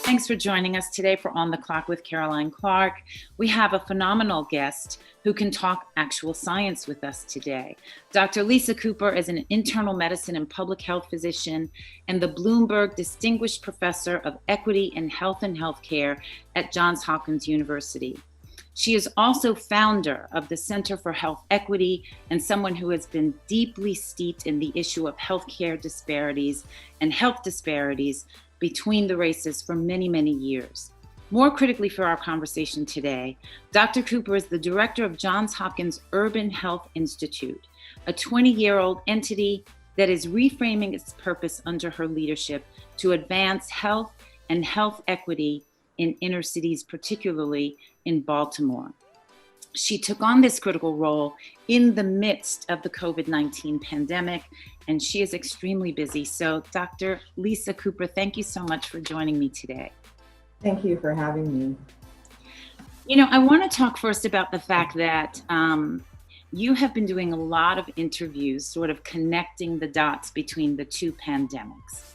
Thanks for joining us today for On the Clock with Caroline Clark. We have a phenomenal guest who can talk actual science with us today. Dr. Lisa Cooper is an internal medicine and public health physician and the Bloomberg Distinguished Professor of Equity in Health and Healthcare at Johns Hopkins University. She is also founder of the Center for Health Equity and someone who has been deeply steeped in the issue of healthcare disparities and health disparities between the races for many, many years. More critically for our conversation today, Dr. Cooper is the director of Johns Hopkins Urban Health Institute, a 20-year-old entity that is reframing its purpose under her leadership to advance health and health equity in inner cities, particularly in Baltimore. She took on this critical role in the midst of the COVID-19 pandemic, and she is extremely busy. So Dr. Lisa Cooper, thank you so much for joining me today. Thank you for having me. You know, I want to talk first about the fact that you have been doing a lot of interviews, sort of connecting the dots between the two pandemics,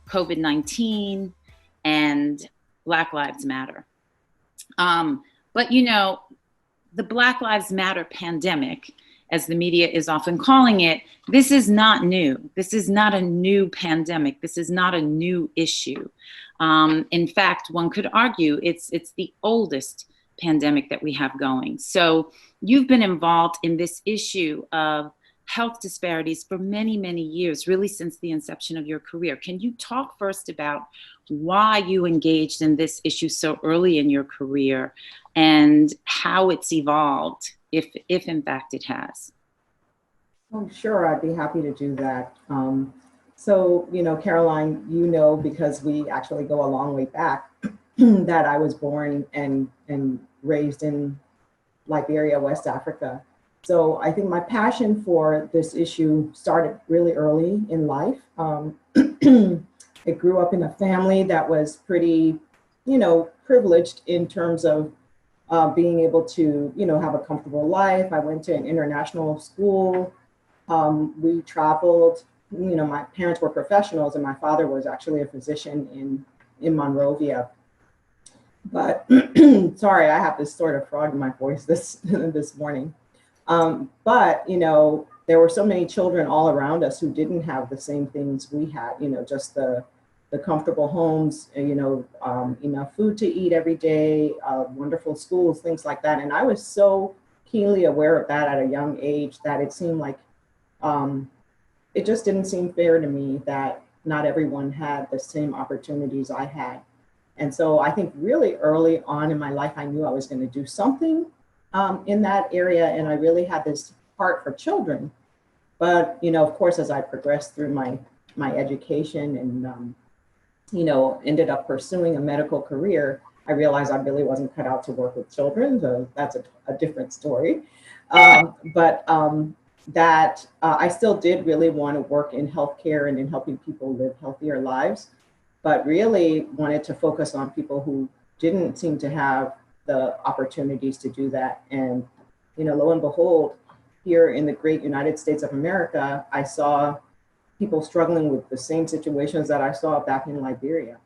COVID-19 and Black Lives Matter. But you know, the Black Lives Matter pandemic, as the media is often calling it, this is not new. This is not a new pandemic. This is not a new issue. In fact, one could argue it's the oldest pandemic that we have going. So you've been involved in this issue of health disparities for many, many years, really since the inception of your career. Can you talk first about why you engaged in this issue so early in your career and how it's evolved, if in fact it has? Oh, sure, I'd be happy to do that. So, you know, Caroline, you know, because we actually go a long way back, that I was born and raised in Liberia, West Africa. So I think my passion for this issue started really early in life. I grew up in a family that was pretty, you know, privileged in terms of being able to, you know, have a comfortable life. I went to an international school. We traveled, you know, my parents were professionals and my father was actually a physician in Monrovia. But sorry, I have this sort of frog in my voice this morning. But, you know, there were so many children all around us who didn't have the same things we had, you know, just the comfortable homes, you know, enough food to eat every day, wonderful schools, things like that. And I was so keenly aware of that at a young age that it seemed like, it just didn't seem fair to me that not everyone had the same opportunities I had. And so I think really early on in my life, I knew I was going to do something in that area. And I really had this heart for children. But, you know, of course, as I progressed through my education and, you know, ended up pursuing a medical career, I realized I really wasn't cut out to work with children. So that's a different story. That I still did really want to work in healthcare and in helping people live healthier lives, but really wanted to focus on people who didn't seem to have the opportunities to do that. And, you know, lo and behold, here in the great United States of America, I saw people struggling with the same situations that I saw back in Liberia.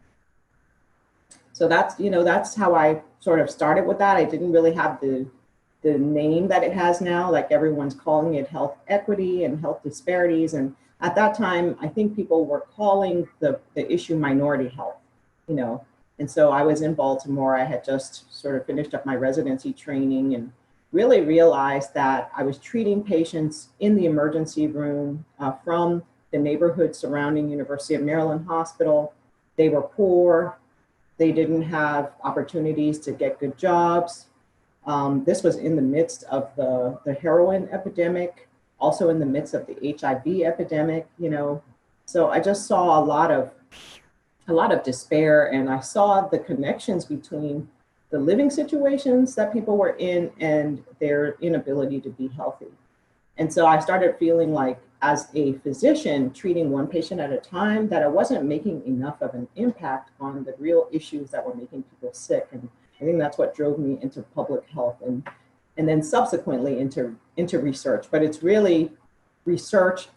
So that's, you know, that's how I sort of started with that. I didn't really have the name that it has now, like everyone's calling it health equity and health disparities. And at that time, I think people were calling the issue minority health, you know. And so I was in Baltimore. I had just sort of finished up my residency training and really realized that I was treating patients in the emergency room from the neighborhood surrounding University of Maryland Hospital. They were poor. They didn't have opportunities to get good jobs. This was in the midst of the heroin epidemic, also in the midst of the HIV epidemic, you know. So I just saw a lot of despair, and I saw the connections between the living situations that people were in and their inability to be healthy. And so I started feeling like, as a physician treating one patient at a time, that I wasn't making enough of an impact on the real issues that were making people sick. And I think that's what drove me into public health. And and then subsequently into research. But it's really research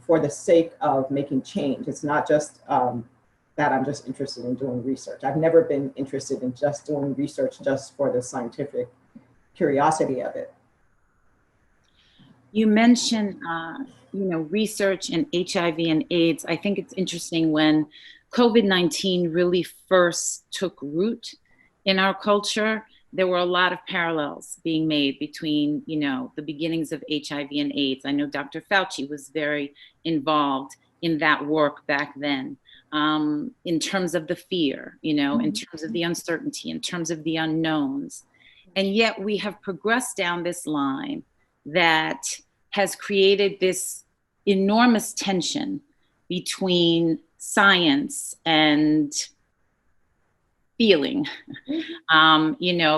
for the sake of making change. It's not just that I'm just interested in doing research. I've never been interested in just doing research just for the scientific curiosity of it. You mentioned, research in HIV and AIDS. I think it's interesting when COVID-19 really first took root in our culture, there were a lot of parallels being made between, the beginnings of HIV and AIDS. I know Dr. Fauci was very involved in that work back then, in terms of the fear, in terms of the uncertainty, in terms of the unknowns. And yet we have progressed down this line that has created this enormous tension between science and feeling,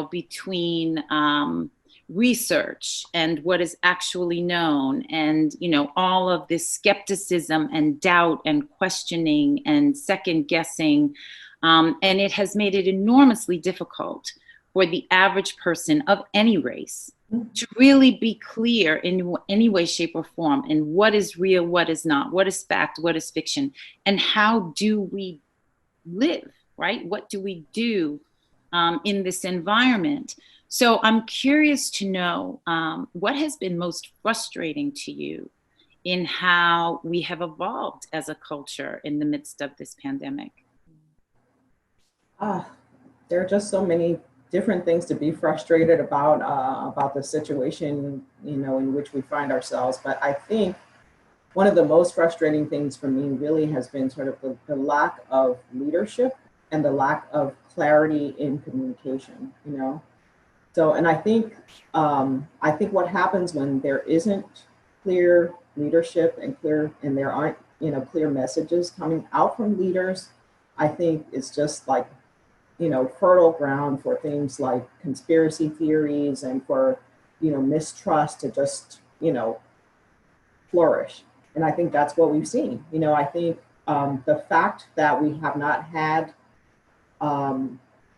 between research and what is actually known, and, all of this skepticism and doubt and questioning and second guessing. And it has made it enormously difficult for the average person of any race to really be clear in any way, shape, or form in what is real, what is not, what is fact, what is fiction, and how do we live, right? What do we do in this environment? So I'm curious to know what has been most frustrating to you in how we have evolved as a culture in the midst of this pandemic. There are just so many different things to be frustrated about the situation, in which we find ourselves. But I think one of the most frustrating things for me really has been sort of the lack of leadership and the lack of clarity in communication, So, and I think what happens when there isn't clear leadership and there aren't, clear messages coming out from leaders, I think it's just like, fertile ground for things like conspiracy theories and for, mistrust to just, flourish. And I think that's what we've seen. I think the fact that we have not had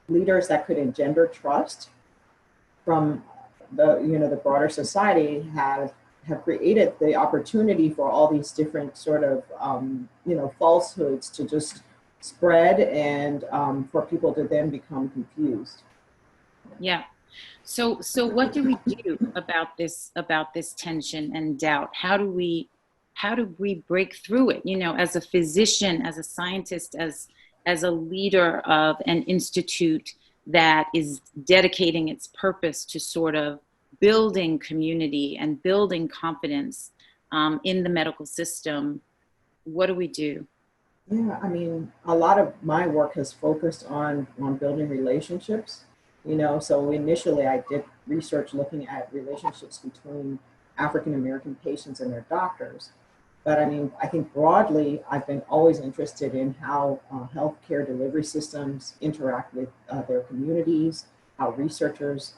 leaders that could engender trust from the broader society have created the opportunity for all these different sort of falsehoods to just spread and for people to then become confused. Yeah. So what do we do about this tension and doubt? How do we break through it? As a physician, as a scientist, as a leader of an institute that is dedicating its purpose to sort of building community and building confidence in the medical system, what do we do? Yeah, I mean, a lot of my work has focused on building relationships, so initially I did research looking at relationships between African American patients and their doctors. But I mean, I think broadly, I've been always interested in how healthcare delivery systems interact with their communities, how researchers,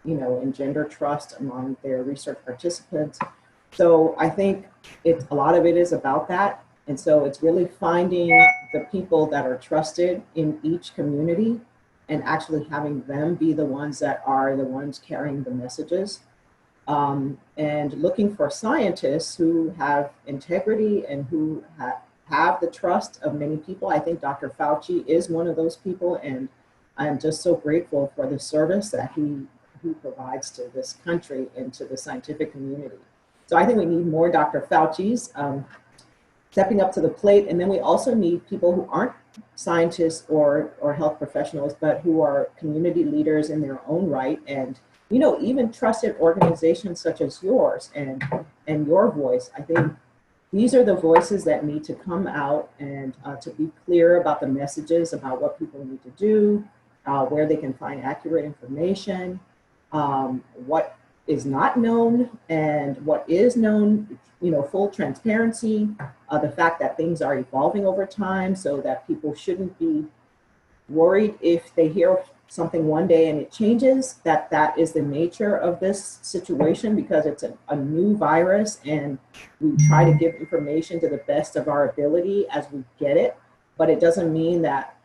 engender trust among their research participants. So I think a lot of it is about that. And so it's really finding the people that are trusted in each community and actually having them be the ones that are the ones carrying the messages. And looking for scientists who have integrity and who have the trust of many people. I think Dr. Fauci is one of those people, and I'm just so grateful for the service that he provides to this country and to the scientific community. So I think we need more Dr. Fauci's stepping up to the plate. And then we also need people who aren't scientists or health professionals, but who are community leaders in their own right. And, even trusted organizations such as yours and your voice. I think these are the voices that need to come out and to be clear about the messages about what people need to do, where they can find accurate information, what is not known and what is known, full transparency, the fact that things are evolving over time so that people shouldn't be worried if they hear something one day and it changes, that is the nature of this situation because it's a new virus and we try to give information to the best of our ability as we get it. But it doesn't mean that,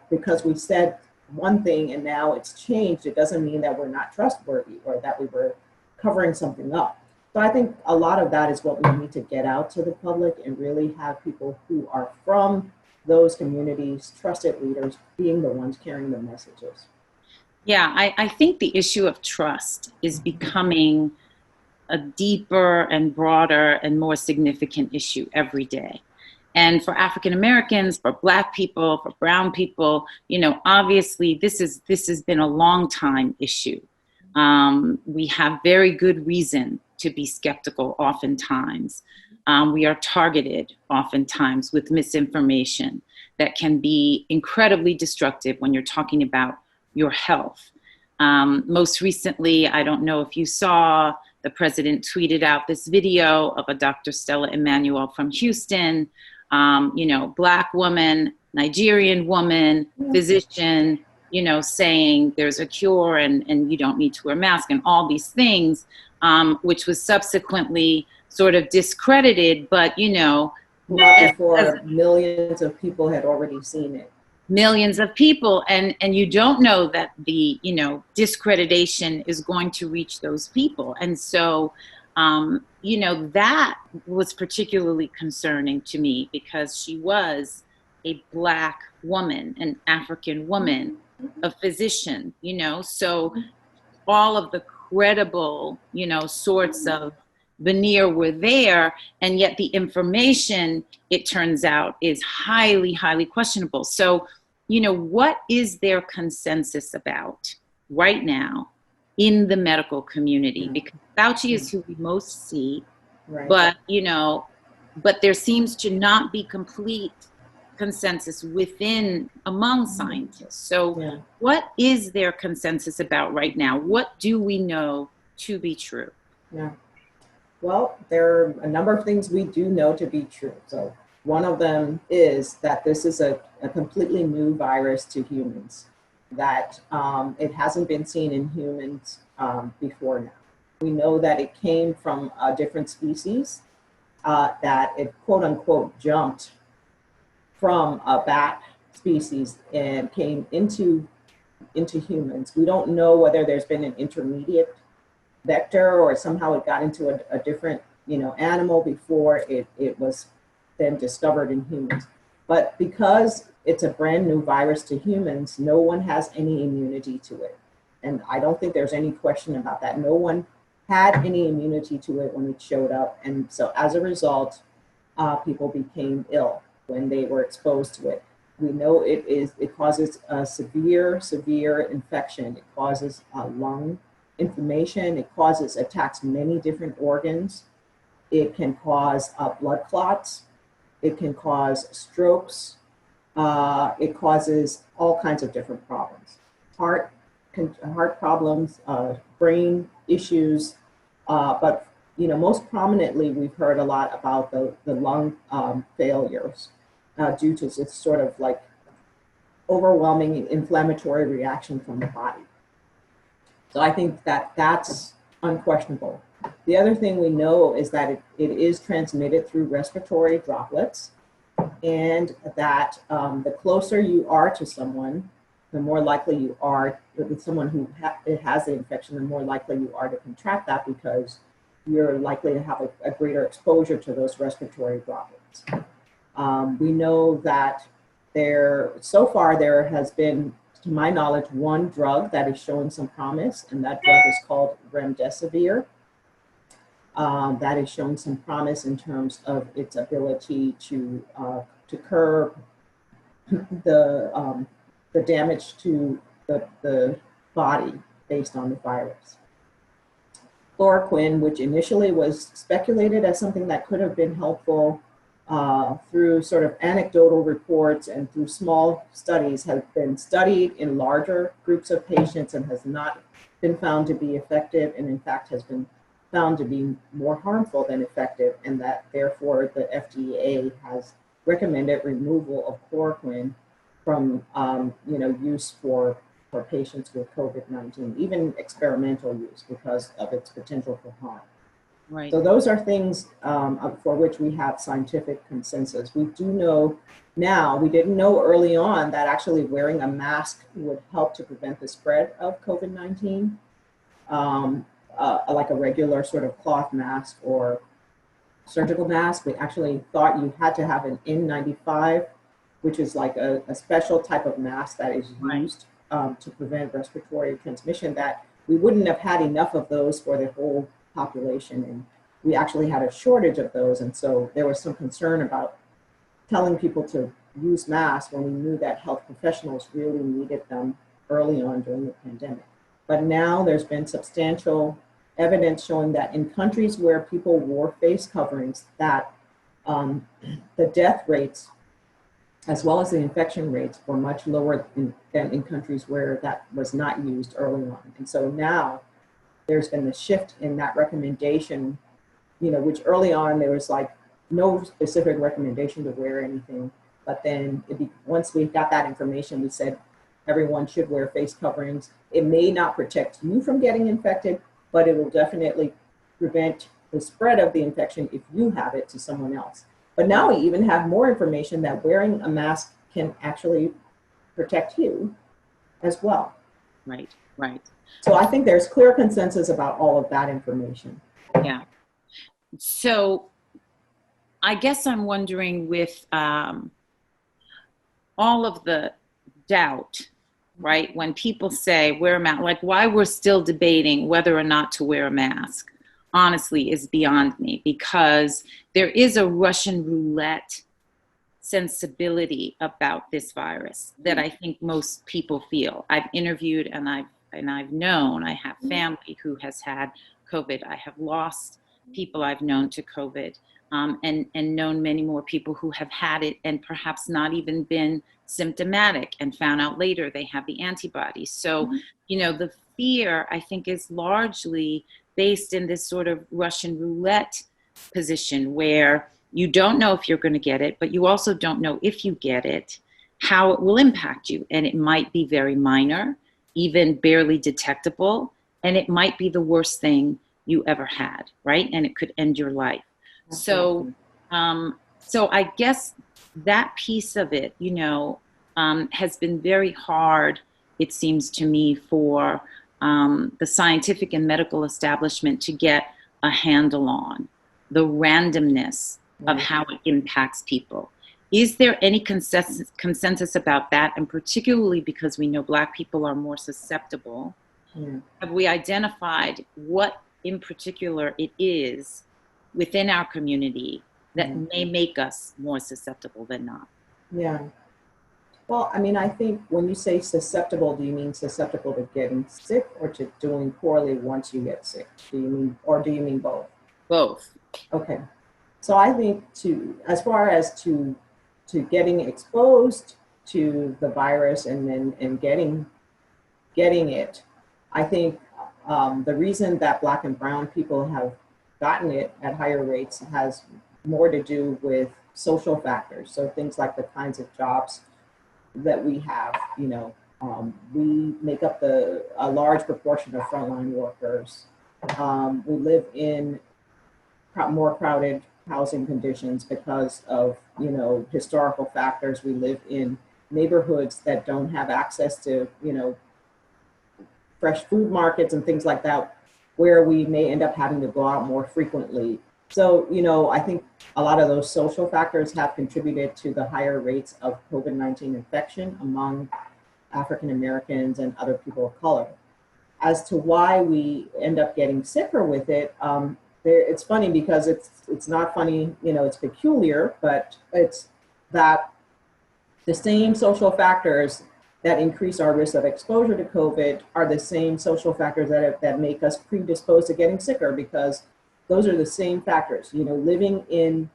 because we said one thing and now it's changed, it doesn't mean that we're not trustworthy or that we were covering something up. So I think a lot of that is what we need to get out to the public and really have people who are from those communities, trusted leaders, being the ones carrying the messages. Yeah, I think the issue of trust is becoming a deeper and broader and more significant issue every day. And for African Americans, for Black people, for Brown people, obviously this has been a long time issue. We have very good reason to be skeptical oftentimes. We are targeted oftentimes with misinformation that can be incredibly destructive when you're talking about your health. Most recently, I don't know if you saw, the president tweeted out this video of a Dr. Stella Immanuel from Houston, Black woman, Nigerian woman, physician, saying there's a cure and you don't need to wear a mask and all these things, which was subsequently sort of discredited, but, Not before millions of people had already seen it. Millions of people, and you don't know that the discreditation is going to reach those people. And so that was particularly concerning to me because she was a Black woman, an African woman, a physician, so all of the credible sorts of veneer were there, and yet the information, it turns out, is highly, highly questionable. So, what is their consensus about right now in the medical community? Because Fauci is who we most see, Right. but there seems to not be complete consensus among scientists. So what is their consensus about right now? What do we know to be true? Yeah. Well, there are a number of things we do know to be true. So one of them is that this is a completely new virus to humans, that it hasn't been seen in humans before now. We know that it came from a different species, that it quote unquote jumped from a bat species and came into humans. We don't know whether there's been an intermediate vector or somehow it got into a different animal before it was then discovered in humans. But because it's a brand new virus to humans, no one has any immunity to it. And I don't think there's any question about that. No one had any immunity to it when it showed up. And so as a result, people became ill when they were exposed to it. We know it causes a severe infection. It causes lung inflammation. It attacks many different organs. It can cause blood clots. It can cause strokes. It causes all kinds of different problems. Heart problems, brain issues, but most prominently, we've heard a lot about the lung failures due to this sort of like overwhelming inflammatory reaction from the body. So I think that's unquestionable. The other thing we know is that it is transmitted through respiratory droplets, and that the closer you are to someone, the more likely you are, with someone who has the infection, the more likely you are to contract that because you're likely to have a greater exposure to those respiratory droplets. We know that so far there has been, to my knowledge, one drug that is showing some promise, and that drug is called remdesivir. That is showing some promise in terms of its ability to curb the damage to the body based on the virus. Chloroquine, which initially was speculated as something that could have been helpful through sort of anecdotal reports and through small studies, has been studied in larger groups of patients and has not been found to be effective, and in fact has been found to be more harmful than effective, and that therefore the FDA has recommended removal of chloroquine from use for patients with COVID-19, even experimental use because of its potential for harm. Right. So those are things for which we have scientific consensus. We do know now, we didn't know early on that actually wearing a mask would help to prevent the spread of COVID-19, like a regular sort of cloth mask or surgical mask. We actually thought you had to have an N95, which is like a special type of mask that is Right. used to prevent respiratory transmission, that we wouldn't have had enough of those for the whole population. And we actually had a shortage of those. And so there was some concern about telling people to use masks when we knew that health professionals really needed them early on during the pandemic. But now there's been substantial evidence showing that in countries where people wore face coverings, that the death rates as well as the infection rates were much lower than in countries where that was not used early on. And so now there's been a shift in that recommendation, which early on there was like no specific recommendation to wear anything. But then once we got that information, we said everyone should wear face coverings. It may not protect you from getting infected, but it will definitely prevent the spread of the infection if you have it to someone else. But now we even have more information that wearing a mask can actually protect you as well. Right. Right. So I think there's clear consensus about all of that information. Yeah. So I guess I'm wondering, with all of the doubt, right? When people say wear a mask, like why we're still debating whether or not to wear a mask, honestly, is beyond me, because there is a Russian roulette sensibility about this virus that I think most people feel. I've interviewed and I've known, I have family who has had COVID. I have lost people I've known to COVID, and known many more people who have had it and perhaps not even been symptomatic and found out later they have the antibodies. So, the fear, I think, is largely based in this sort of Russian roulette position where you don't know if you're going to get it, but you also don't know, if you get it, how it will impact you. And it might be very minor, even barely detectable, and it might be the worst thing you ever had, right? And it could end your life. So I guess that piece of it, has been very hard, it seems to me, for the scientific and medical establishment to get a handle on the randomness of how it impacts people. Is there any consensus about that? And particularly because we know Black people are more susceptible, have we identified what in particular it is within our community that may make us more susceptible than not? Yeah. Well, I mean, I think when you say susceptible, do you mean susceptible to getting sick or to doing poorly once you get sick? Do you mean both? Both. Okay. So I think as far as to getting exposed to the virus and getting it, I think the reason that Black and brown people have gotten it at higher rates has more to do with social factors. So things like the kinds of jobs that we have, we make up a large proportion of frontline workers. We live in more crowded housing conditions because of, historical factors. We live in neighborhoods that don't have access to, fresh food markets and things like that, where we may end up having to go out more frequently. So, I think a lot of those social factors have contributed to the higher rates of COVID-19 infection among African Americans and other people of color. As to why we end up getting sicker with it, it's funny because it's not funny, it's peculiar, but it's that the same social factors that increase our risk of exposure to COVID are the same social factors that make us predisposed to getting sicker, because those are the same factors, living in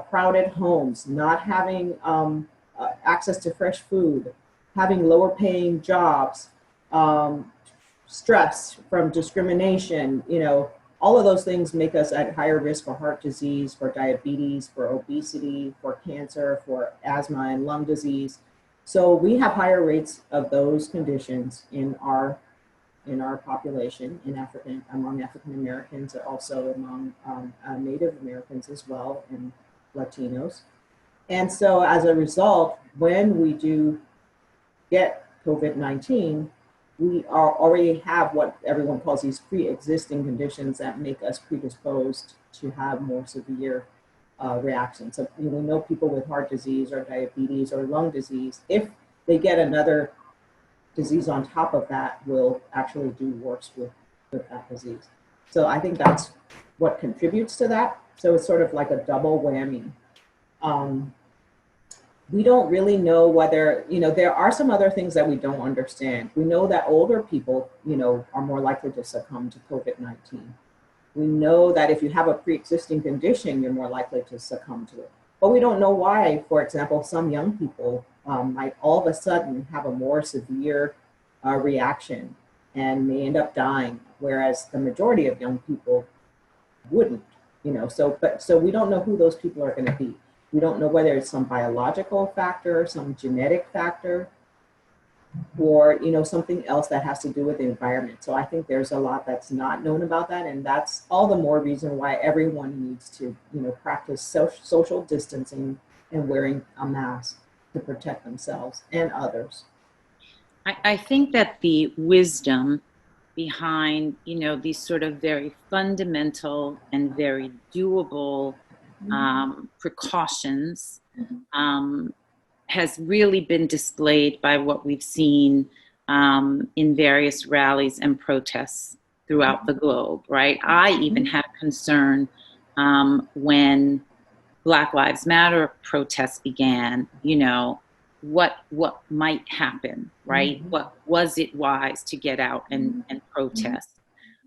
crowded homes, not having access to fresh food, having lower paying jobs, stress from discrimination, all of those things make us at higher risk for heart disease, for diabetes, for obesity, for cancer, for asthma and lung disease. So we have higher rates of those conditions in our in our population, among African Americans, also among Native Americans as well, and Latinos. And so as a result, when we do get COVID-19, we already have what everyone calls these pre-existing conditions that make us predisposed to have more severe reactions. So we know people with heart disease or diabetes or lung disease, if they get another disease on top of that, will actually do worse with that disease. So I think that's what contributes to that. So it's sort of like a double whammy. We don't really know whether, there are some other things that we don't understand. We know that older people, are more likely to succumb to COVID-19. We know that if you have a pre-existing condition, you're more likely to succumb to it. But we don't know why, for example, some young people might all of a sudden have a more severe reaction and may end up dying, whereas the majority of young people wouldn't, so we don't know who those people are going to be. We don't know whether it's some biological factor, some genetic factor, or something else that has to do with the environment. So I think there's a lot that's not known about that, and that's all the more reason why everyone needs to practice social distancing and wearing a mask to protect themselves and others. I think that the wisdom behind these sort of very fundamental and very doable precautions has really been displayed by what we've seen in various rallies and protests throughout the globe, right? I even had concern when Black Lives Matter protests began, what might happen, right? What was it wise to get out and protest?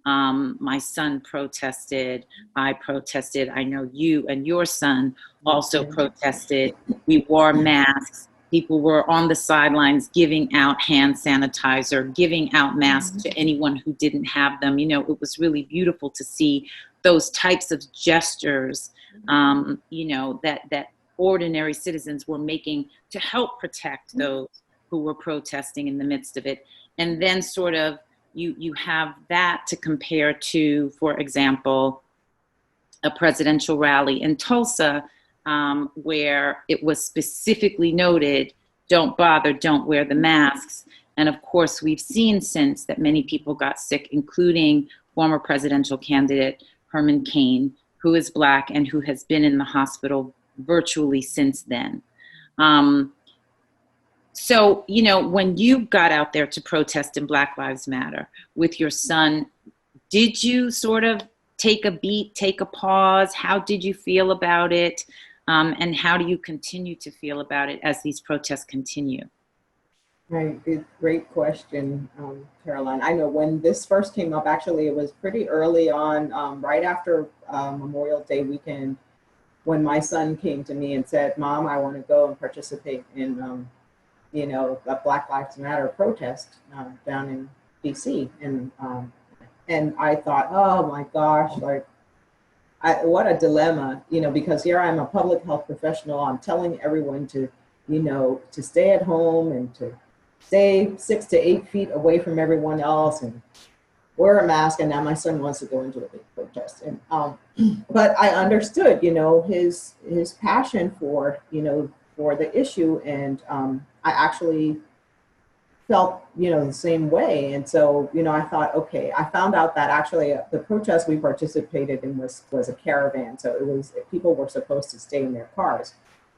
My son protested, I protested. I know you and your son also protested. We wore masks. People were on the sidelines giving out hand sanitizer, giving out masks to anyone who didn't have them. It was really beautiful to see those types of gestures, that ordinary citizens were making to help protect those who were protesting in the midst of it. And then sort of you have that to compare to, for example, a presidential rally in Tulsa, where it was specifically noted, don't bother, don't wear the masks. And of course, we've seen since that many people got sick, including former presidential candidate Herman Cain, who is Black and who has been in the hospital virtually since then. So, when you got out there to protest in Black Lives Matter with your son, did you sort of take a beat, take a pause? How did you feel about it? And how do you continue to feel about it as these protests continue? Right, great question, Caroline. I know when this first came up, actually, it was pretty early on, right after Memorial Day weekend, when my son came to me and said, "Mom, I want to go and participate in, a Black Lives Matter protest down in DC." And I thought, oh my gosh, what a dilemma, because here I'm a public health professional. I'm telling everyone to stay at home and to stay 6 to 8 feet away from everyone else and wear a mask. And now my son wants to go into a big protest. And but I understood, his passion for the issue, and I actually felt the same way. And so I thought, okay, I found out that actually the protest we participated in was a caravan. So it was, people were supposed to stay in their cars.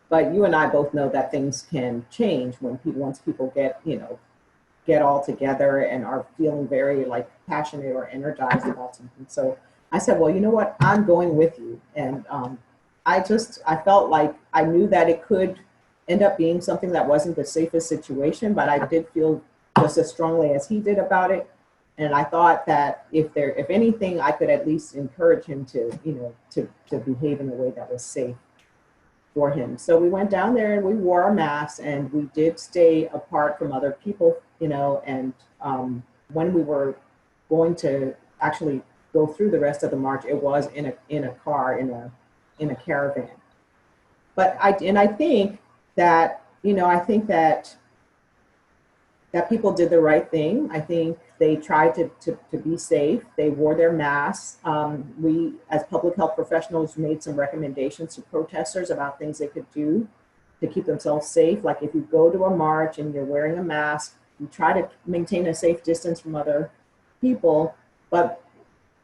But you and I both know that things can change once people get all together and are feeling very passionate or energized about something. So I said, well, you know what, I'm going with you. And I felt like I knew that it could end up being something that wasn't the safest situation, but I did feel just as strongly as he did about it. And I thought that if anything, I could at least encourage him to behave in a way that was safe for him. So we went down there and we wore our masks, and we did stay apart from other people, and when we were going to actually go through the rest of the march, it was in a car, in a caravan. But I think that that people did the right thing. I think they tried to be safe. They wore their masks. We, as public health professionals, made some recommendations to protesters about things they could do to keep themselves safe. Like if you go to a march and you're wearing a mask, you try to maintain a safe distance from other people. But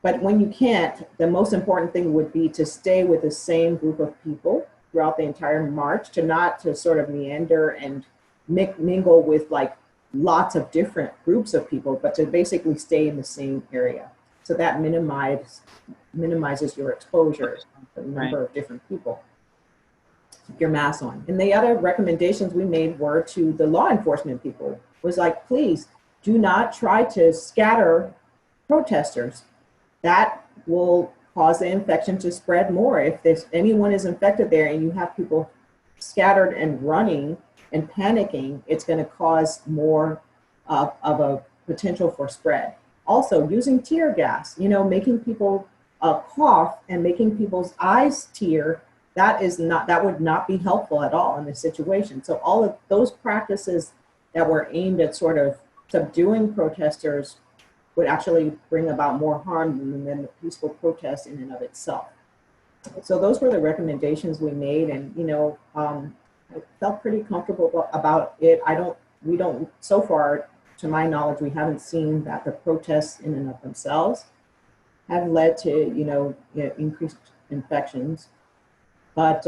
when you can't, the most important thing would be to stay with the same group of people throughout the entire march, to not to sort of meander and mingle with like lots of different groups of people, but to basically stay in the same area. So that minimizes your exposure to a number of different people. Keep your mask on. And the other recommendations we made were to the law enforcement people, was like, please do not try to scatter protesters. That will cause the infection to spread more. If there's anyone is infected there and you have people scattered and running and panicking, it's going to cause more of a potential for spread. Also, using tear gas, making people cough and making people's eyes tear, that would not be helpful at all in this situation. So all of those practices that were aimed at sort of subduing protesters would actually bring about more harm than the peaceful protest in and of itself. So those were the recommendations we made, and I felt pretty comfortable about it. We don't, so far, to my knowledge, we haven't seen that the protests in and of themselves have led to, increased infections. But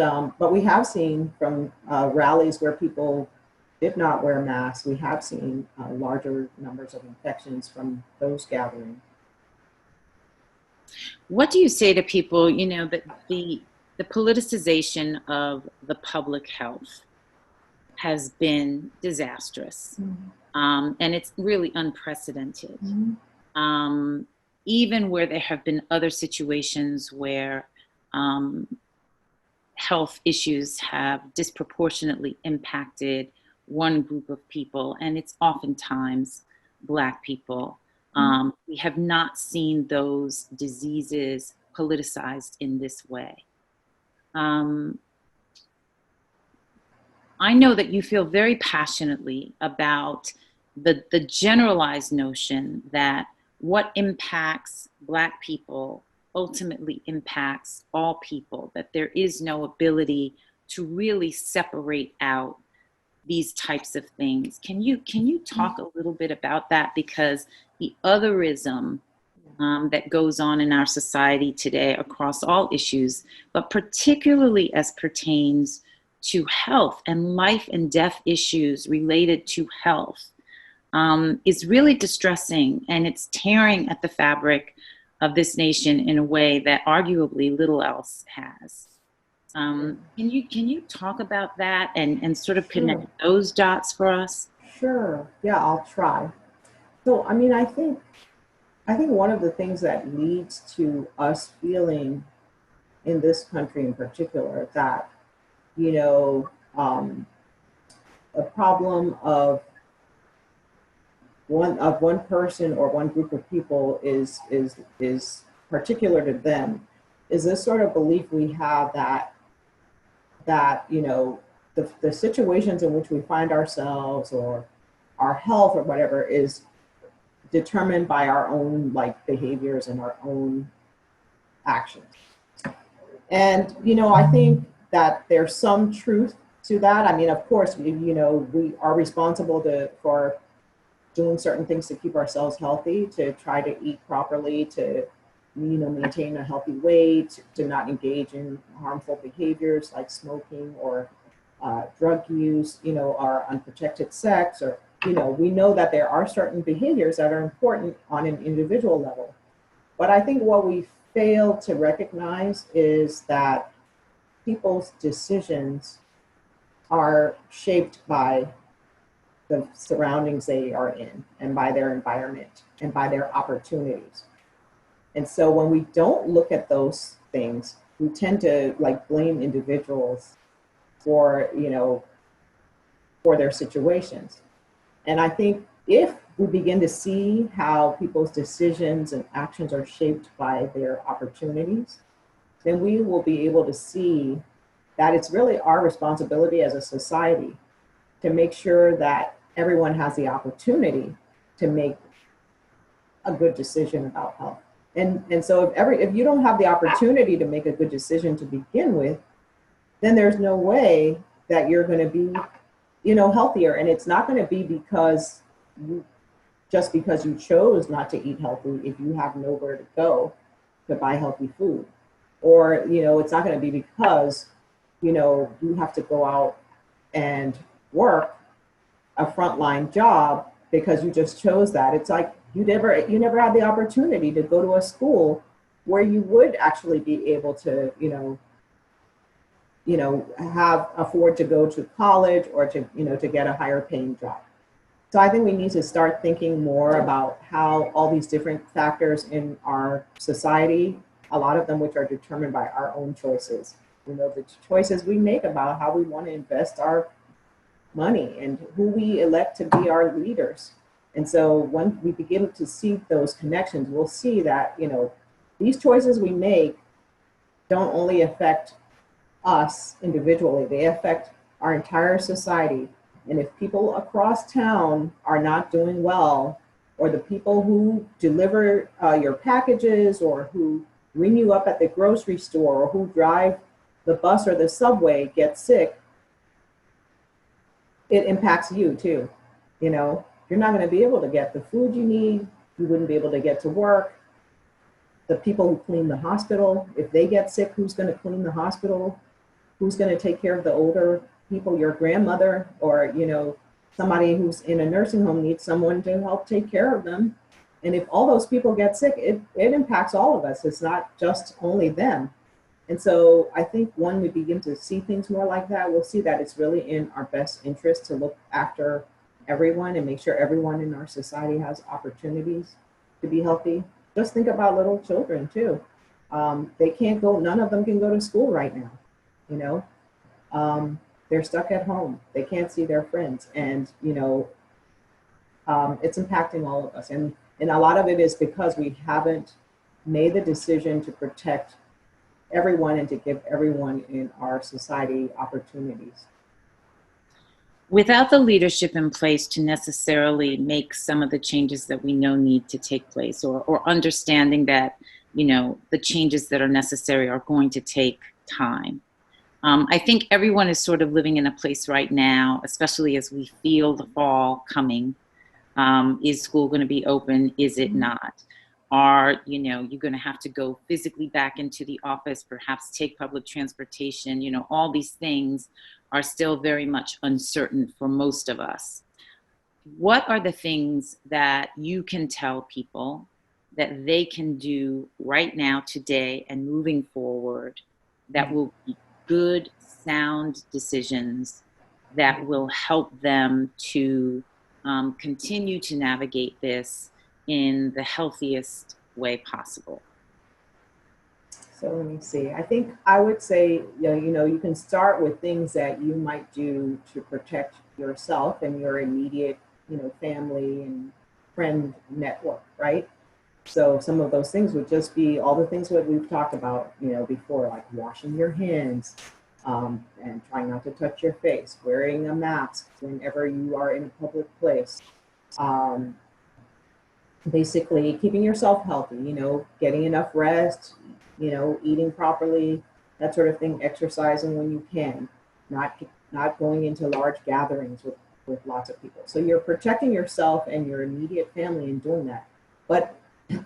we have seen from rallies where people did not wear masks, we have seen larger numbers of infections from those gatherings. What do you say to people, that the politicization of the public health has been disastrous, and it's really unprecedented. Even where there have been other situations where health issues have disproportionately impacted one group of people, and it's oftentimes Black people. We have not seen those diseases politicized in this way. I know that you feel very passionately about the generalized notion that what impacts Black people ultimately impacts all people, that there is no ability to really separate out these types of things. Can you talk a little bit about that? Because the otherism that goes on in our society today across all issues, but particularly as pertains to health and life and death issues related to health, is really distressing, and it's tearing at the fabric of this nation in a way that arguably little else has. Can you talk about that and sort of connect those dots for us? Sure. Yeah, I'll try. So, I think one of the things that leads to us feeling in this country in particular that, a problem of one person or one group of people is particular to them, is this sort of belief we have that the situations in which we find ourselves or our health or whatever is determined by our own behaviors and our own actions. And I think that there's some truth to that. Of course, we are responsible for doing certain things to keep ourselves healthy, to try to eat properly, to maintain a healthy weight, to not engage in harmful behaviors like smoking or drug use, or unprotected sex, or we know that there are certain behaviors that are important on an individual level. But I think what we fail to recognize is that people's decisions are shaped by the surroundings they are in and by their environment and by their opportunities. And so when we don't look at those things, we tend to blame individuals for their situations. And I think if we begin to see how people's decisions and actions are shaped by their opportunities, then we will be able to see that it's really our responsibility as a society to make sure that everyone has the opportunity to make a good decision about health. And so if you don't have the opportunity to make a good decision to begin with, then there's no way that you're going to be, healthier. And it's not going to be because just because you chose not to eat healthy if you have nowhere to go to buy healthy food. Or, it's not going to be because, you have to go out and work a frontline job because you just chose that. It's like you never had the opportunity to go to a school where you would actually be able to, afford to go to college or to get a higher paying job. So I think we need to start thinking more about how all these different factors in our society, a lot of them which are determined by our own choices, the choices we make about how we want to invest our money and who we elect to be our leaders. And so when we begin to see those connections, we'll see that, these choices we make don't only affect us individually, they affect our entire society. And if people across town are not doing well, or the people who deliver your packages, or who ring you up at the grocery store, or who drive the bus or the subway get sick, it impacts you too. You're not going to be able to get the food you need. You wouldn't be able to get to work. The people who clean the hospital, if they get sick, who's going to clean the hospital? Who's going to take care of the older people? Your grandmother, or somebody who's in a nursing home needs someone to help take care of them. And if all those people get sick, it impacts all of us. It's not just only them. And so I think when we begin to see things more like that, we'll see that it's really in our best interest to look after everyone and make sure everyone in our society has opportunities to be healthy. Just think about little children too. They can't go, none of them can go to school right now, they're stuck at home. They can't see their friends. And, it's impacting all of us. And a lot of it is because we haven't made the decision to protect everyone and to give everyone in our society opportunities. Without the leadership in place to necessarily make some of the changes that we know need to take place, or understanding that, the changes that are necessary are going to take time. I think everyone is sort of living in a place right now, especially as we feel the fall coming. Is school going to be open? Is it not? Are, you're going to have to go physically back into the office, perhaps take public transportation, all these things are still very much uncertain for most of us. What are the things that you can tell people that they can do right now, today, and moving forward that will be good, sound decisions that will help them to continue to navigate this in the healthiest way possible? So let me see. I think I would say, you can start with things that you might do to protect yourself and your immediate, family and friend network, right? So some of those things would just be all the things that we've talked about, before, like washing your hands, and trying not to touch your face, wearing a mask whenever you are in a public place. Basically keeping yourself healthy, getting enough rest, eating properly, that sort of thing, exercising when you can, not going into large gatherings with lots of people. So you're protecting yourself and your immediate family in doing that. But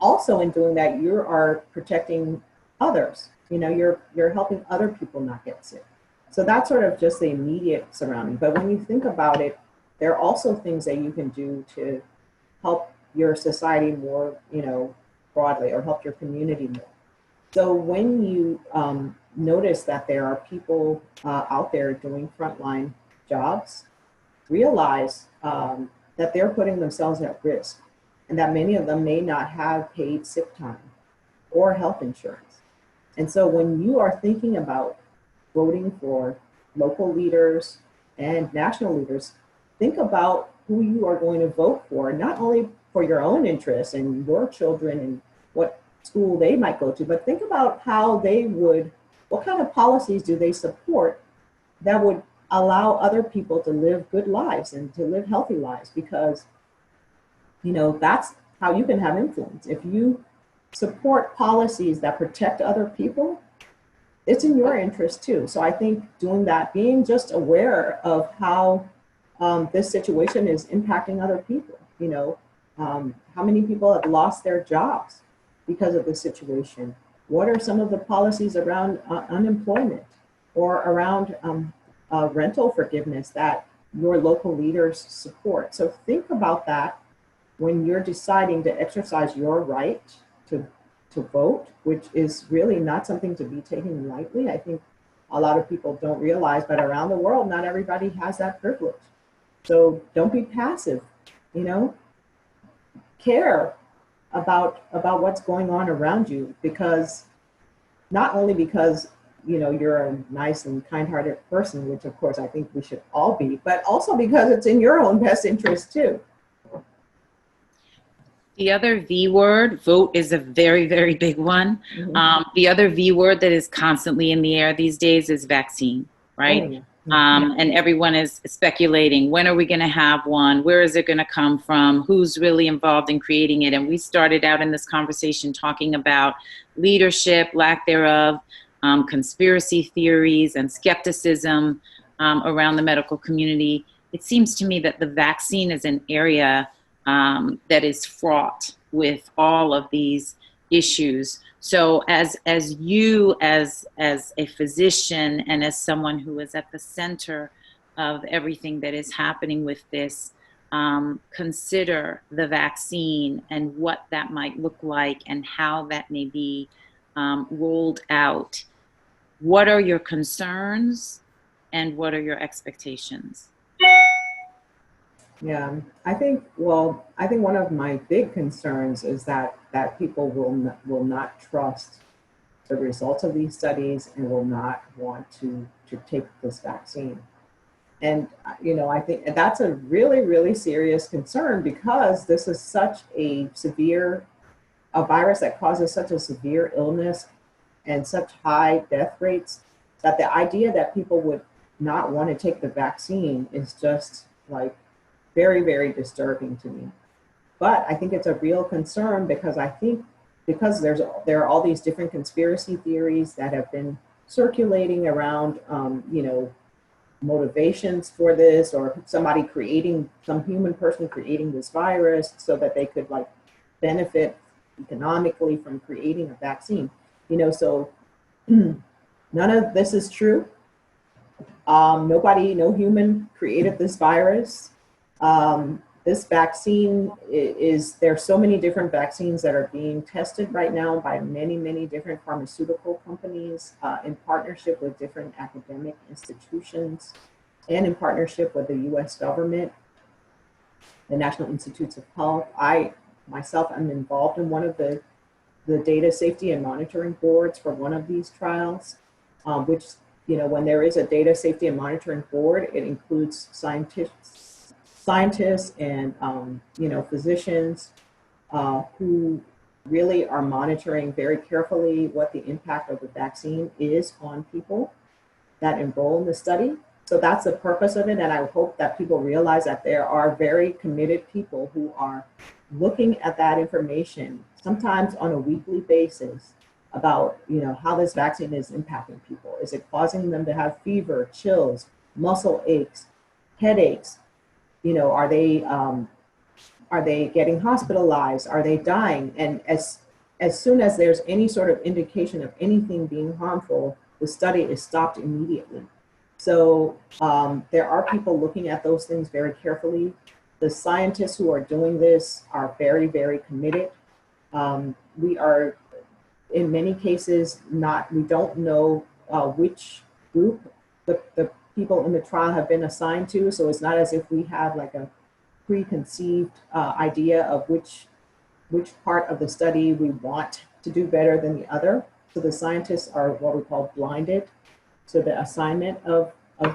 also in doing that, you are protecting others. You're helping other people not get sick. So that's sort of just the immediate surrounding. But when you think about it, there are also things that you can do to help your society more, broadly, or help your community more. So when you notice that there are people out there doing frontline jobs, realize that they're putting themselves at risk, and that many of them may not have paid sick time or health insurance. And so when you are thinking about voting for local leaders and national leaders, think about who you are going to vote for, not only for your own interests and your children and what school they might go to, but think about how what kind of policies do they support that would allow other people to live good lives and to live healthy lives, because, you know, that's how you can have influence. If you support policies that protect other people, it's in your interest too. So I think doing that, being just aware of how this situation is impacting other people, you know, how many people have lost their jobs because of the situation? What are some of the policies around unemployment or around rental forgiveness that your local leaders support? So think about that when you're deciding to exercise your right to vote, which is really not something to be taken lightly. I think a lot of people don't realize, but around the world, not everybody has that privilege. So don't be passive, you know, care about what's going on around you, because not only because, you know, you're a nice and kind-hearted person, which of course I think we should all be, but also because it's in your own best interest too. The other V word, vote, is a very, very big one. The other V word that is constantly in the air these days is vaccine, right? Oh, yeah. And everyone is speculating, when are we going to have one? Where is it going to come from? Who's really involved in creating it? And we started out in this conversation talking about leadership, lack thereof, conspiracy theories, and skepticism around the medical community. It seems to me that the vaccine is an area that is fraught with all of these issues. So as you, as a physician and as someone who is at the center of everything that is happening with this, consider the vaccine and what that might look like and how that may be rolled out. What are your concerns and what are your expectations? Yeah, I think one of my big concerns is that people will not trust the results of these studies and will not want to take this vaccine. And, you know, I think that's a really, really serious concern, because this is such a virus that causes such a severe illness and such high death rates, that the idea that people would not want to take the vaccine is just like very, very disturbing to me. But I think it's a real concern, because I think there are all these different conspiracy theories that have been circulating around, you know, motivations for this, or some human person creating this virus so that they could like benefit economically from creating a vaccine. You know, so none of this is true. No human created this virus. This vaccine there's so many different vaccines that are being tested right now by many, many different pharmaceutical companies in partnership with different academic institutions and in partnership with the US government, the National Institutes of Health. I myself am involved in one of the data safety and monitoring boards for one of these trials, which, you know, when there is a data safety and monitoring board, it includes scientists and you know, physicians who really are monitoring very carefully what the impact of the vaccine is on people that enroll in the study. So that's the purpose of it, and I hope that people realize that there are very committed people who are looking at that information, sometimes on a weekly basis, about, you know, how this vaccine is impacting people. Is it causing them to have fever, chills, muscle aches, headaches? You know, are they getting hospitalized? Are they dying? And as soon as there's any sort of indication of anything being harmful, the study is stopped immediately. So there are people looking at those things very carefully. The scientists who are doing this are very, very committed. We are, in many cases, we don't know which group the people in the trial have been assigned to. So it's not as if we have like a preconceived idea of which part of the study we want to do better than the other. So the scientists are what we call blinded to the assignment of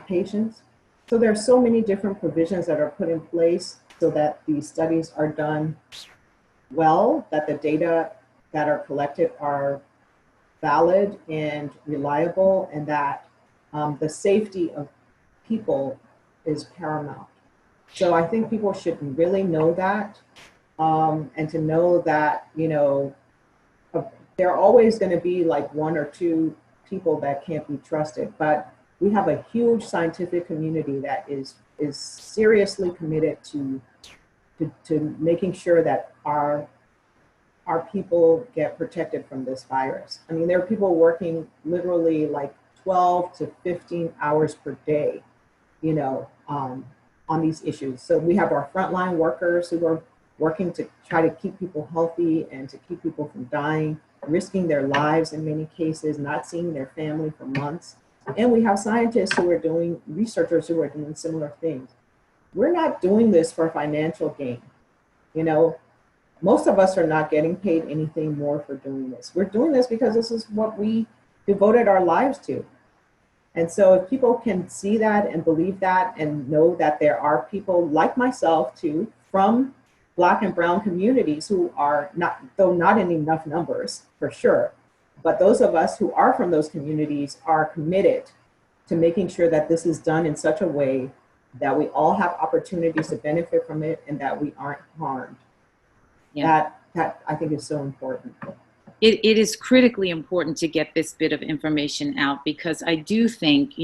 patients. So there are so many different provisions that are put in place so that these studies are done well, that the data that are collected are valid and reliable, and that the safety of people is paramount. So I think people should really know that, and to know that, uh, there are always going to be like one or two people that can't be trusted, but we have a huge scientific community that is seriously committed to making sure that our people get protected from this virus. I mean, there are people working literally like 12 to 15 hours per day, on these issues. So we have our frontline workers who are working to try to keep people healthy and to keep people from dying, risking their lives in many cases, not seeing their family for months. And we have scientists who are doing, researchers who are doing similar things. We're not doing this for financial gain. You know, most of us are not getting paid anything more for doing this. We're doing this because this is what we devoted our lives to. And so if people can see that and believe that and know that there are people like myself too, from Black and brown communities who are not, though not in enough numbers for sure, but those of us who are from those communities are committed to making sure that this is done in such a way that we all have opportunities to benefit from it and that we aren't harmed. Yeah. That I think is so important. It is critically important to get this bit of information out, because I do think,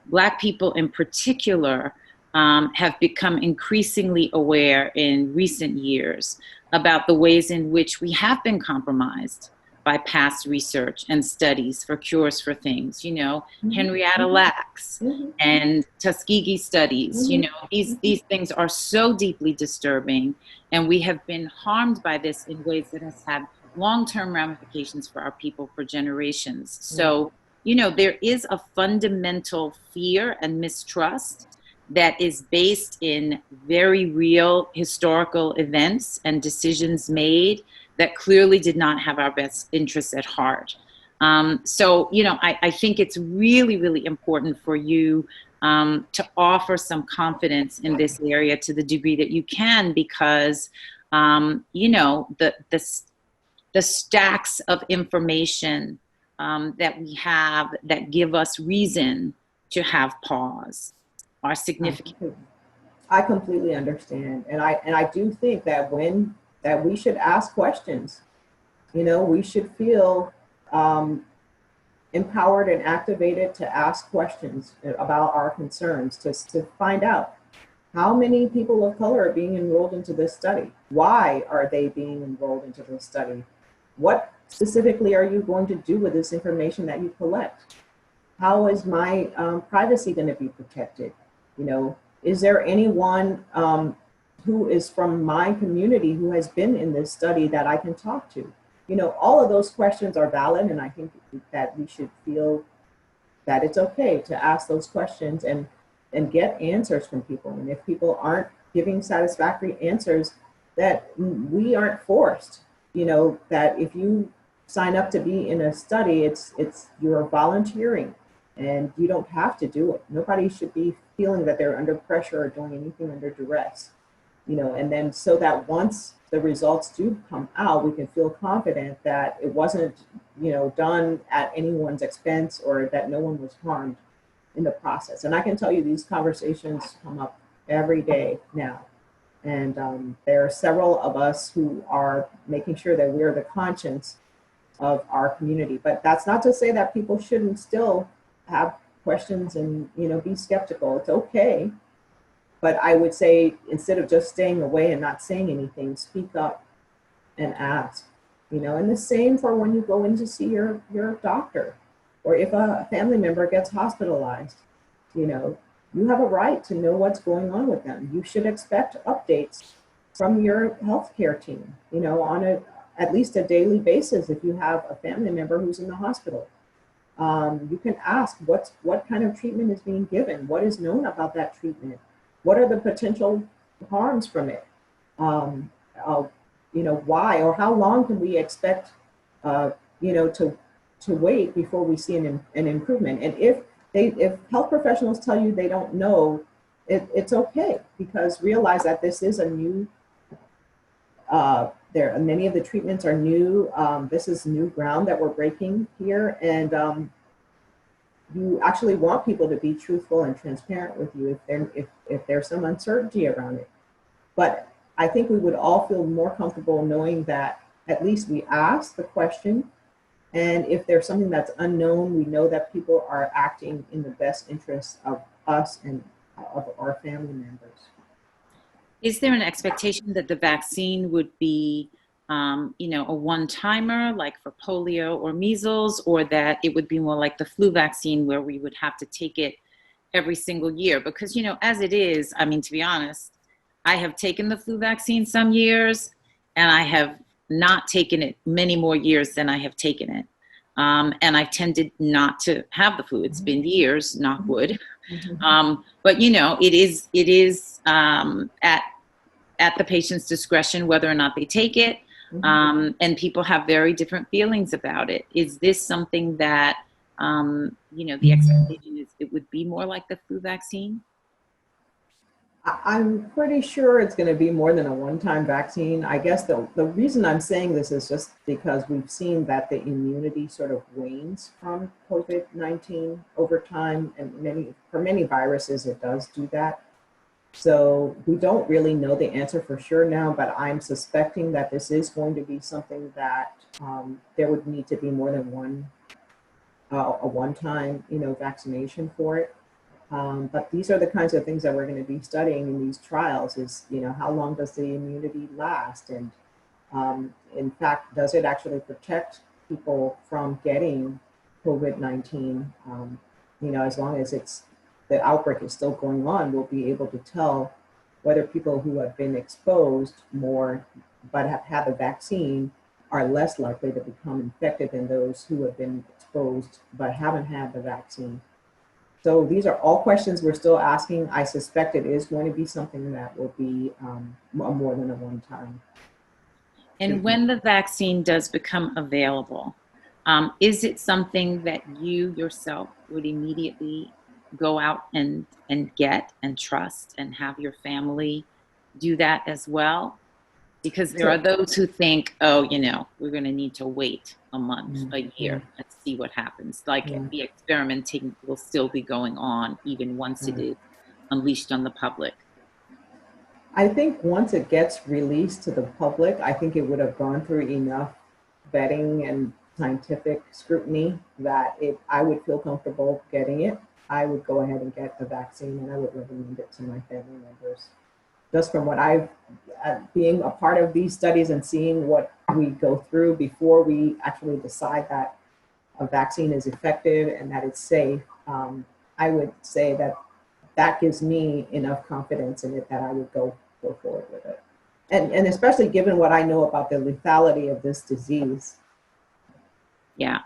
Black people in particular have become increasingly aware in recent years about the ways in which we have been compromised by past research and studies for cures for things, Henrietta Lacks and Tuskegee studies, these things are so deeply disturbing, and we have been harmed by this in ways that has had long-term ramifications for our people for generations. So, there is a fundamental fear and mistrust that is based in very real historical events and decisions made that clearly did not have our best interests at heart. So, I think it's really, really important for you to offer some confidence in this area to the degree that you can, because, the stacks of information that we have that give us reason to have pause are significant. I completely understand. And I do think that that we should ask questions. We should feel empowered and activated to ask questions about our concerns, to find out how many people of color are being enrolled into this study. Why are they being enrolled into this study? What specifically are you going to do with this information that you collect? How is my privacy going to be protected? Is there anyone who is from my community who has been in this study that I can talk to? All of those questions are valid, and I think that we should feel that it's okay to ask those questions and get answers from people. And if people aren't giving satisfactory answers, that we aren't forced. That if you sign up to be in a study, you're volunteering and you don't have to do it. Nobody should be feeling that they're under pressure or doing anything under duress. And then so that once the results do come out, we can feel confident that it wasn't, done at anyone's expense, or that no one was harmed in the process. And I can tell you these conversations come up every day now. And there are several of us who are making sure that we're the conscience of our community. But that's not to say that people shouldn't still have questions and, be skeptical. It's okay. But I would say, instead of just staying away and not saying anything, speak up and ask. And the same for when you go in to see your doctor, or if a family member gets hospitalized. You have a right to know what's going on with them. You should expect updates from your healthcare team, on at least a daily basis. If you have a family member who's in the hospital, you can ask what kind of treatment is being given, what is known about that treatment, what are the potential harms from it, why or how long can we expect, to wait before we see an improvement. And if health professionals tell you they don't know, it's okay, because realize that this is a new, many of the treatments are new. This is new ground that we're breaking here. And, you actually want people to be truthful and transparent with you if there's some uncertainty around it. But I think we would all feel more comfortable knowing that at least we asked the question. And if there's something that's unknown, we know that people are acting in the best interest of us and of our family members. Is there an expectation that the vaccine would be, a one-timer, like for polio or measles, or that it would be more like the flu vaccine where we would have to take it every single year? Because, as it is, I mean, to be honest, I have taken the flu vaccine some years, and I have not taken it many more years than I have taken it. And I've tended not to have the flu. It's been years, knock wood. But it is at the patient's discretion whether or not they take it. And people have very different feelings about it. Is this something that, the expectation is it would be more like the flu vaccine? I'm pretty sure it's going to be more than a one-time vaccine. I guess the reason I'm saying this is just because we've seen that the immunity sort of wanes from COVID-19 over time, and for many viruses it does do that. So we don't really know the answer for sure now, but I'm suspecting that this is going to be something that there would need to be more than a one-time, vaccination for it. But these are the kinds of things that we're going to be studying in these trials is, how long does the immunity last? And in fact, does it actually protect people from getting COVID-19? As long as the outbreak is still going on, we'll be able to tell whether people who have been exposed more but have had the vaccine are less likely to become infected than those who have been exposed but haven't had the vaccine. So these are all questions we're still asking. I suspect it is going to be something that will be more than a one-time. And when the vaccine does become available, is it something that you yourself would immediately go out and get and trust and have your family do that as well? Because there are those who think, oh, we're going to need to wait a month, a year, and see what happens. Like the experimenting will still be going on even once it is unleashed on the public. I think once it gets released to the public, I think it would have gone through enough vetting and scientific scrutiny that I would feel comfortable getting it. I would go ahead and get the vaccine, and I would recommend it to my family members. Just from what being a part of these studies and seeing what we go through before we actually decide that a vaccine is effective and that it's safe, I would say that gives me enough confidence in it that I would go forward with it. And especially given what I know about the lethality of this disease. Yeah.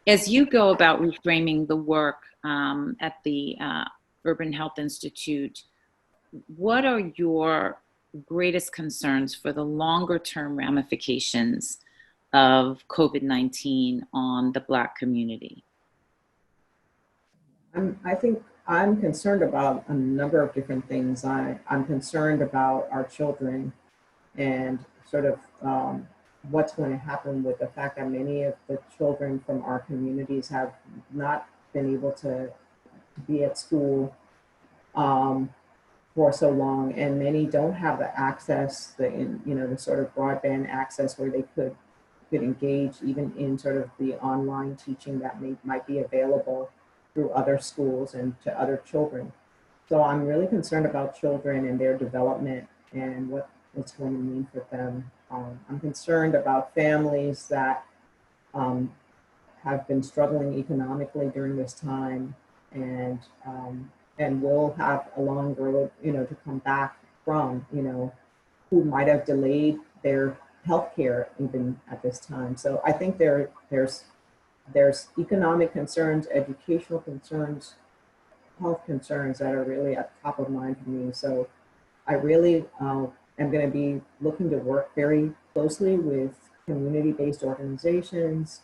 As you go about reframing the work at the Urban Health Institute, what are your greatest concerns for the longer term ramifications of COVID-19 on the Black community? I think I'm concerned about a number of different things. I'm concerned about our children and sort of what's going to happen with the fact that many of the children from our communities have not been able to be at school for so long, and many don't have the access, the sort of broadband access where they could engage even in sort of the online teaching that might be available through other schools and to other children. So I'm really concerned about children and their development and what it's going to mean for them. I'm concerned about families that have been struggling economically during this time and will have a long road, to come back from, who might have delayed their healthcare even at this time. So I think there's economic concerns, educational concerns, health concerns that are really at top of mind for me. So I really am going to be looking to work very closely with community-based organizations,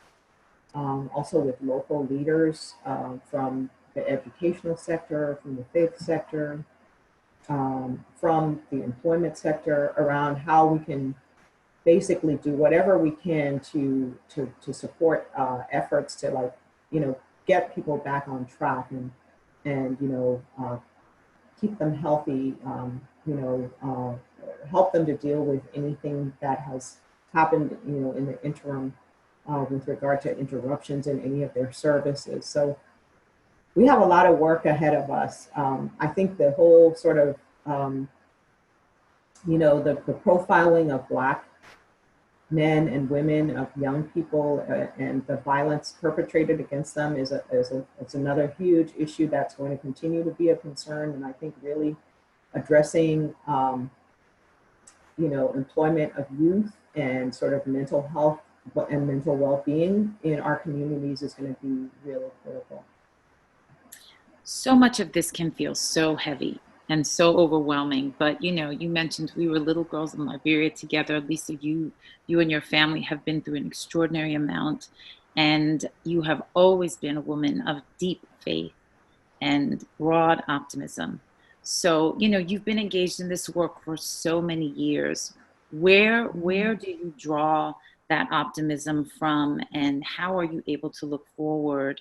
also with local leaders from the educational sector, from the faith sector, from the employment sector, around how we can basically do whatever we can to support efforts to get people back on track and keep them healthy, help them to deal with anything that has happened, in the interim with regard to interruptions in any of their services. So we have a lot of work ahead of us. I think the whole sort of, the profiling of Black men and women, of young people, and the violence perpetrated against them is another huge issue that's going to continue to be a concern. And I think really addressing, employment of youth and sort of mental health and mental well-being in our communities is going to be really critical. So much of this can feel so heavy and so overwhelming, but you mentioned we were little girls in Liberia together. Lisa, you and your family have been through an extraordinary amount, and you have always been a woman of deep faith and broad optimism. So, you've been engaged in this work for so many years. Where do you draw that optimism from, and how are you able to look forward,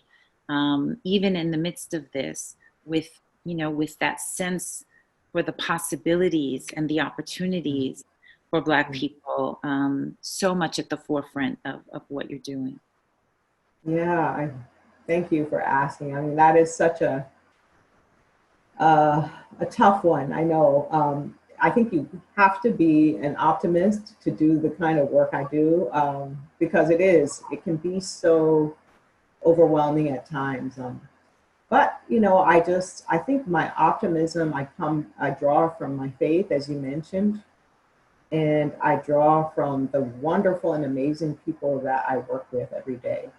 even in the midst of this, with that sense for the possibilities and the opportunities for Black people, so much at the forefront of what you're doing? Yeah, thank you for asking. I mean, that is such a tough one. I know. I think you have to be an optimist to do the kind of work I do, because it can be so overwhelming at times. But I think my optimism, I draw from my faith, as you mentioned, and I draw from the wonderful and amazing people that I work with every day.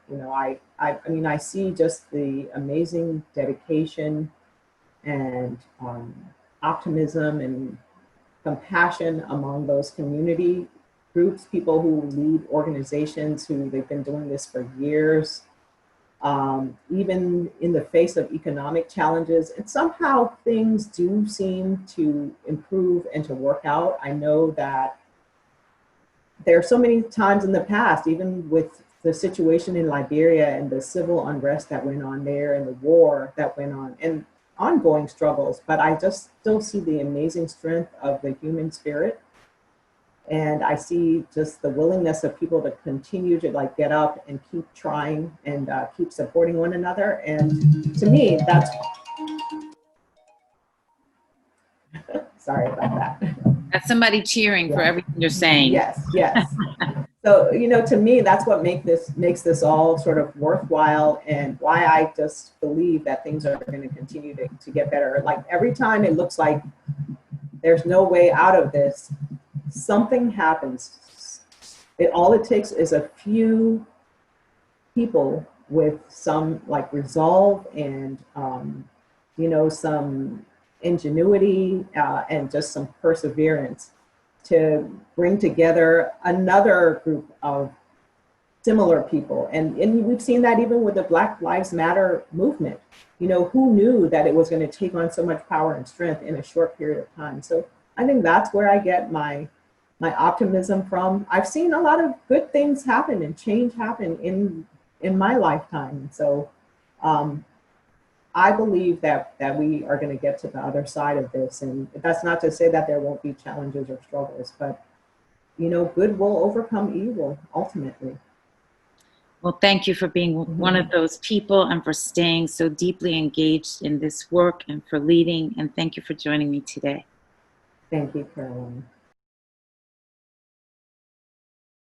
I see just the amazing dedication and optimism and compassion among those community groups, people who lead organizations who they've been doing this for years. Even in the face of economic challenges, and somehow things do seem to improve and to work out. I know that there are so many times in the past, even with the situation in Liberia and the civil unrest that went on there and the war that went on and ongoing struggles, but I just still see the amazing strength of the human spirit. And I see just the willingness of people to continue to get up and keep trying and keep supporting one another. And to me, that's, sorry about that. That's somebody cheering for everything you're saying. Yes. So, to me, that's what makes this all sort of worthwhile, and why I just believe that things are going to continue to get better. Like every time it looks like there's no way out of this, something happens. All it takes is a few people with some resolve and some ingenuity and just some perseverance to bring together another group of similar people. And we've seen that even with the Black Lives Matter movement. Who knew that it was going to take on so much power and strength in a short period of time? So I think that's where I get my optimism from. I've seen a lot of good things happen and change happen in my lifetime. So I believe that we are going to get to the other side of this. And that's not to say that there won't be challenges or struggles, but good will overcome evil ultimately. Well, thank you for being one of those people, and for staying so deeply engaged in this work, and for leading. And thank you for joining me today. Thank you, Caroline.